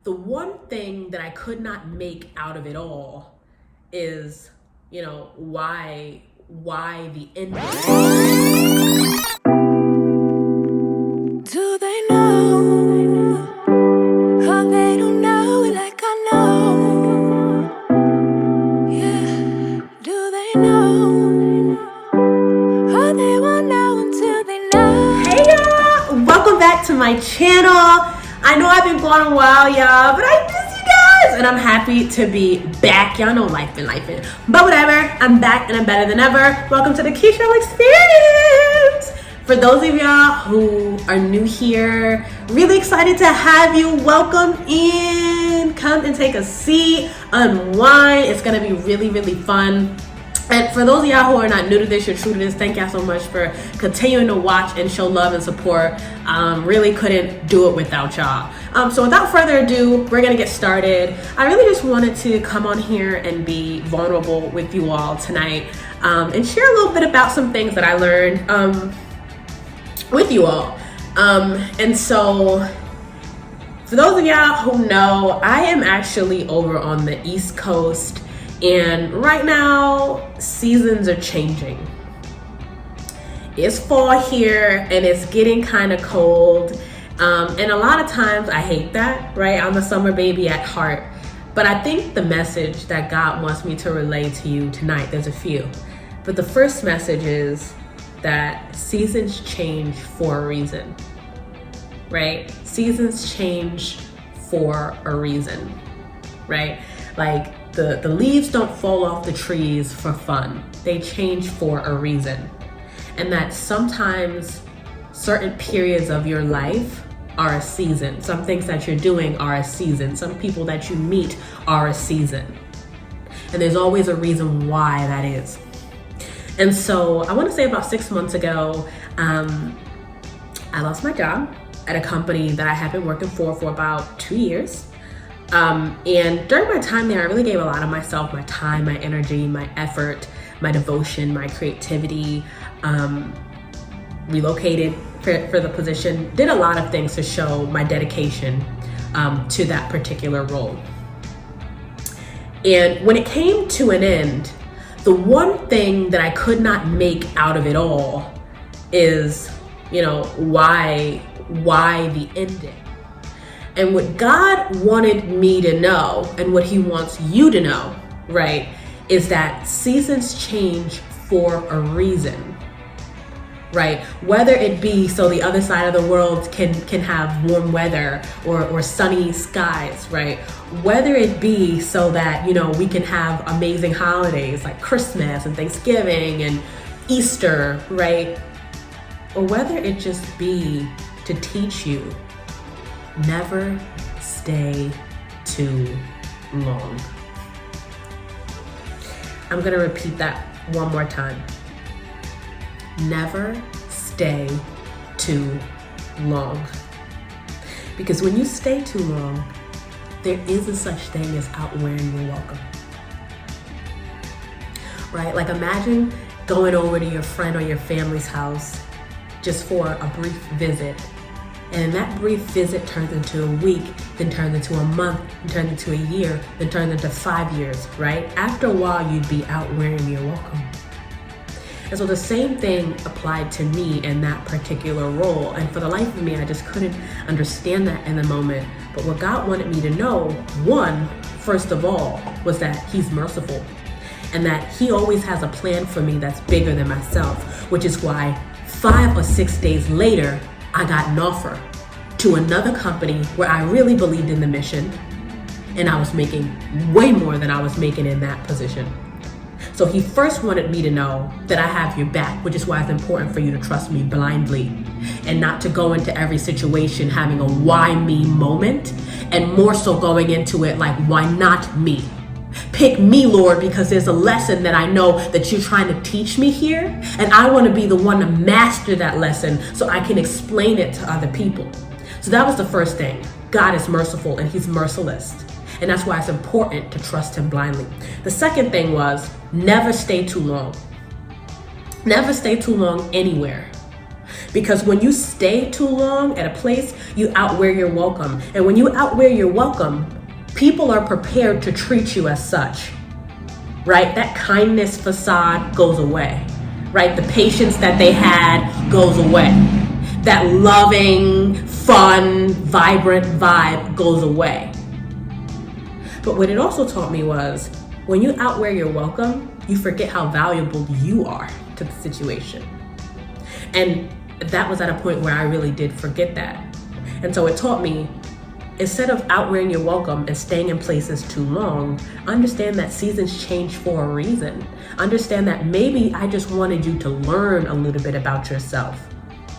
The one thing that I could not make out of it all is, why the ending. Do they know? Oh, they don't know it like I know. Yeah, do they know? Oh, they won't know until they know. Hey y'all, welcome back to my channel. I know I've been gone a while, y'all, but I miss you guys, and I'm happy to be back. Y'all know life been, but whatever. I'm back and I'm better than ever. Welcome to the Keisha Experience. For those of y'all who are new here, really excited to have you. Welcome in. Come and take a seat, unwind. It's gonna be really, really fun. And for those of y'all who are not new to this, you're true to this, thank y'all so much for continuing to watch and show love and support. Really couldn't do it without y'all. So without further ado, we're gonna get started. I really just wanted to come on here and be vulnerable with you all tonight and share a little bit about some things that I learned with you all. And so for those of y'all who know, I am actually over on the East Coast. And right now, seasons are changing. It's fall here and it's getting kind of cold. And a lot of times I hate that, right? I'm a summer baby at heart. But I think the message that God wants me to relay to you tonight, there's a few. But the first message is that seasons change for a reason, right? Seasons change for a reason, right? Like, the leaves don't fall off the trees for fun. They change for a reason. And that sometimes certain periods of your life are a season. Some things that you're doing are a season. Some people that you meet are a season. And there's always a reason why that is. And so I want to say about 6 months ago, I lost my job at a company that I had been working for about 2 years. And during my time there, I really gave a lot of myself, my time, my energy, my effort, my devotion, my creativity, relocated for the position, did a lot of things to show my dedication to that particular role. And when it came to an end, the one thing that I could not make out of it all is, why the ending. And what God wanted me to know, and what He wants you to know, right, is that seasons change for a reason, right? Whether it be so the other side of the world can have warm weather or sunny skies, right? Whether it be so that, we can have amazing holidays like Christmas and Thanksgiving and Easter, right? Or whether it just be to teach you, never stay too long. I'm gonna repeat that one more time. Never stay too long. Because when you stay too long, there is a such thing as outwearing your welcome. Right? Like, imagine going over to your friend or your family's house just for a brief visit. And that brief visit turns into a week, then turns into a month, then turns into a year, then turns into 5 years, right? After a while, you'd be outwearing your welcome. And so the same thing applied to me in that particular role. And for the life of me, I just couldn't understand that in the moment. But what God wanted me to know, first of all, was that He's merciful. And that He always has a plan for me that's bigger than myself, which is why 5 or 6 days later, I got an offer to another company where I really believed in the mission, and I was making way more than I was making in that position. So He first wanted me to know that I have your back, which is why it's important for you to trust me blindly and not to go into every situation having a why me moment, and more so going into it like, why not me? Pick me, Lord, because there's a lesson that I know that you're trying to teach me here, and I want to be the one to master that lesson so I can explain it to other people. So that was the first thing. God is merciful and He's merciless. And that's why it's important to trust Him blindly. The second thing was never stay too long. Never stay too long anywhere. Because when you stay too long at a place, you outwear your welcome. And when you outwear your welcome, people are prepared to treat you as such, right? That kindness facade goes away, right? The patience that they had goes away. That loving, fun, vibrant vibe goes away. But what it also taught me was, when you outwear your welcome, you forget how valuable you are to the situation. And that was at a point where I really did forget that. And so it taught me, instead of outwearing your welcome and staying in places too long, understand that seasons change for a reason. Understand that maybe I just wanted you to learn a little bit about yourself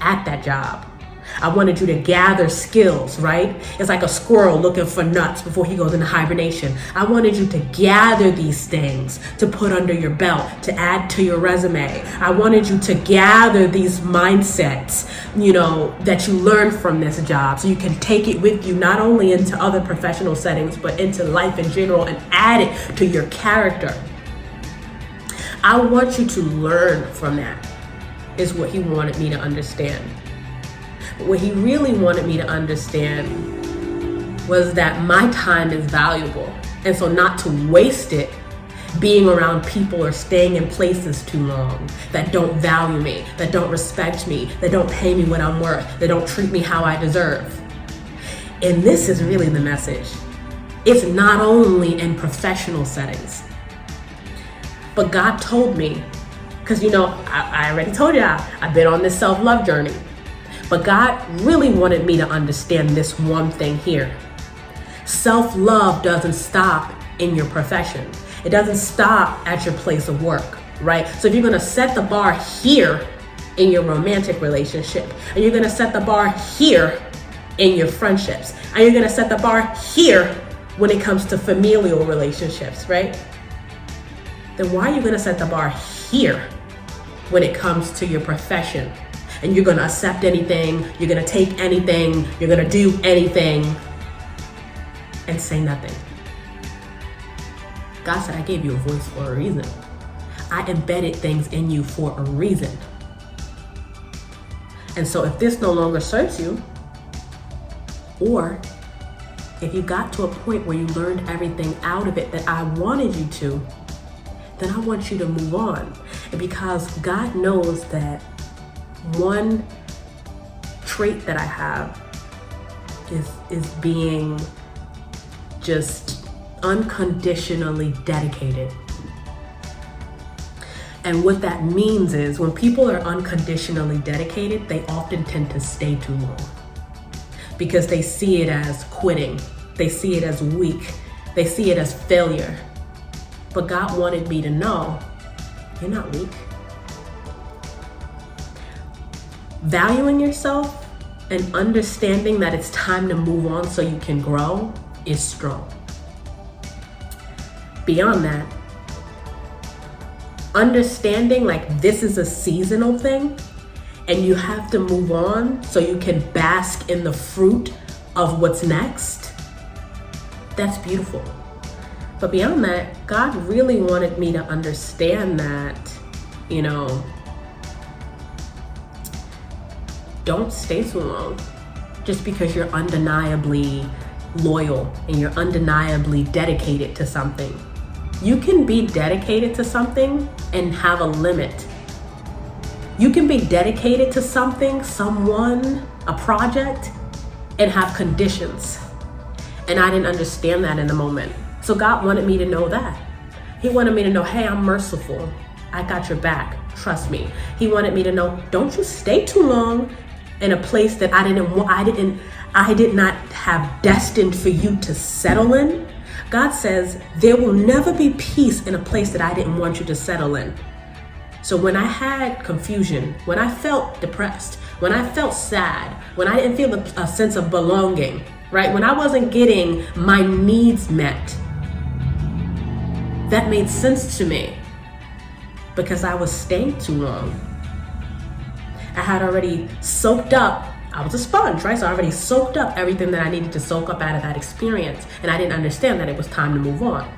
at that job. I wanted you to gather skills, right? It's like a squirrel looking for nuts before he goes into hibernation. I wanted you to gather these things to put under your belt, to add to your resume. I wanted you to gather these mindsets, that you learned from this job, so you can take it with you not only into other professional settings, but into life in general, and add it to your character. I want you to learn from that, is what he wanted me to understand. What he really wanted me to understand was that my time is valuable. And so not to waste it being around people or staying in places too long that don't value me, that don't respect me, that don't pay me what I'm worth, that don't treat me how I deserve. And this is really the message. It's not only in professional settings. But God told me, because I already told you I've been on this self-love journey. But God really wanted me to understand this one thing here. Self-love doesn't stop in your profession. It doesn't stop at your place of work, right? So if you're gonna set the bar here in your romantic relationship, and you're gonna set the bar here in your friendships, and you're gonna set the bar here when it comes to familial relationships, right? Then why are you gonna set the bar here when it comes to your profession? And you're gonna accept anything, you're gonna take anything, you're gonna do anything, and say nothing. God said, I gave you a voice for a reason. I embedded things in you for a reason. And so if this no longer serves you, or if you got to a point where you learned everything out of it that I wanted you to, then I want you to move on. And because God knows that one trait that I have is being just unconditionally dedicated. And what that means is, when people are unconditionally dedicated, they often tend to stay too long because they see it as quitting. They see it as weak. They see it as failure. But God wanted me to know, you're not weak. Valuing yourself and understanding that it's time to move on so you can grow is strong. Beyond that, understanding like this is a seasonal thing and you have to move on so you can bask in the fruit of what's next, that's beautiful. But beyond that, God really wanted me to understand that, don't stay too long just because you're undeniably loyal and you're undeniably dedicated to something. You can be dedicated to something and have a limit. You can be dedicated to something, someone, a project, and have conditions. And I didn't understand that in the moment. So God wanted me to know that. He wanted me to know, hey, I'm merciful. I got your back. Trust me. He wanted me to know, don't you stay too long in a place that I did not have destined for you to settle in. God says there will never be peace in a place that I didn't want you to settle in. So when I had confusion, when I felt depressed, when I felt sad, when I didn't feel a sense of belonging, right? When I wasn't getting my needs met, that made sense to me because I was staying too long. I had already soaked up, I was a sponge, right? So I already soaked up everything that I needed to soak up out of that experience. And I didn't understand that it was time to move on.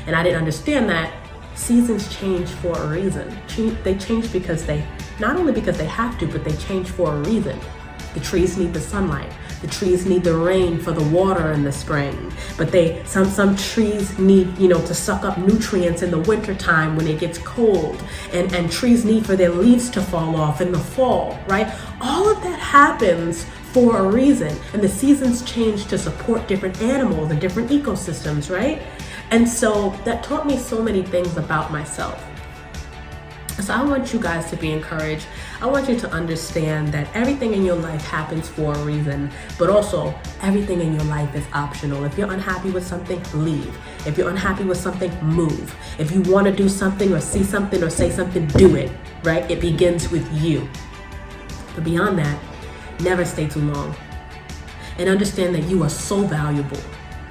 And I didn't understand that seasons change for a reason. They change because they not only because they have to, but they change for a reason. The trees need the sunlight. The trees need the rain for the water in the spring. But some trees need, to suck up nutrients in the wintertime when it gets cold. And trees need for their leaves to fall off in the fall, right? All of that happens for a reason. And the seasons change to support different animals and different ecosystems, right? And so that taught me so many things about myself. So I want you guys to be encouraged. I want you to understand that everything in your life happens for a reason, but also everything in your life is optional. If you're unhappy with something, leave. If you're unhappy with something, move. If you want to do something or see something or say something, do it, right? It begins with you. But beyond that, never stay too long. And understand that you are so valuable.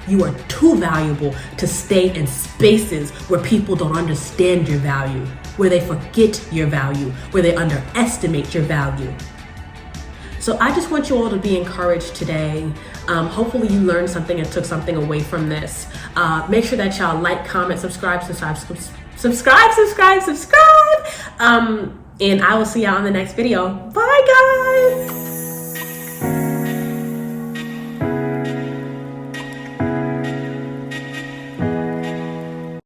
You are too valuable to stay in spaces where people don't understand your value, where they forget your value, where they underestimate your value. So I just want you all to be encouraged today. Hopefully you learned something and took something away from this. Make sure that y'all like, comment, subscribe. And I will see y'all on the next video. Bye.